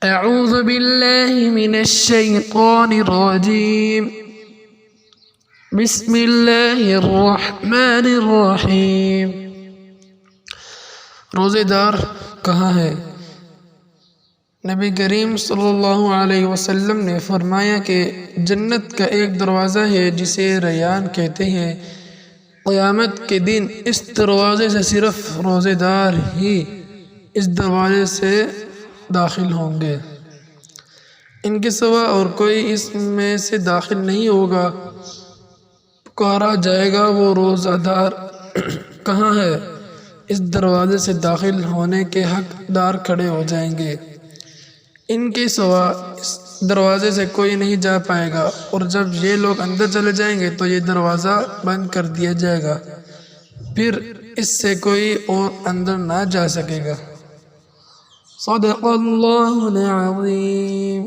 اعوذ باللہ من الشیطان الرجیم بسم اللہ الرحمن الرحیم۔ روزے دار کہاں ہے؟ نبی کریم صلی اللہ علیہ وسلم نے فرمایا کہ جنت کا ایک دروازہ ہے جسے ریان کہتے ہیں۔ قیامت کے دن اس دروازے سے صرف روزے دار ہی اس دروازے سے داخل ہوں گے، ان کے سوا اور کوئی اس میں سے داخل نہیں ہوگا۔ پکارا جائے گا، وہ روزہ دار کہاں ہے؟ اس دروازے سے داخل ہونے کے حقدار کھڑے ہو جائیں گے، ان کے سوا اس دروازے سے کوئی نہیں جا پائے گا، اور جب یہ لوگ اندر چلے جائیں گے تو یہ دروازہ بند کر دیا جائے گا، پھر اس سے کوئی اور اندر نہ جا سکے گا۔ صدق اللہ العظیم۔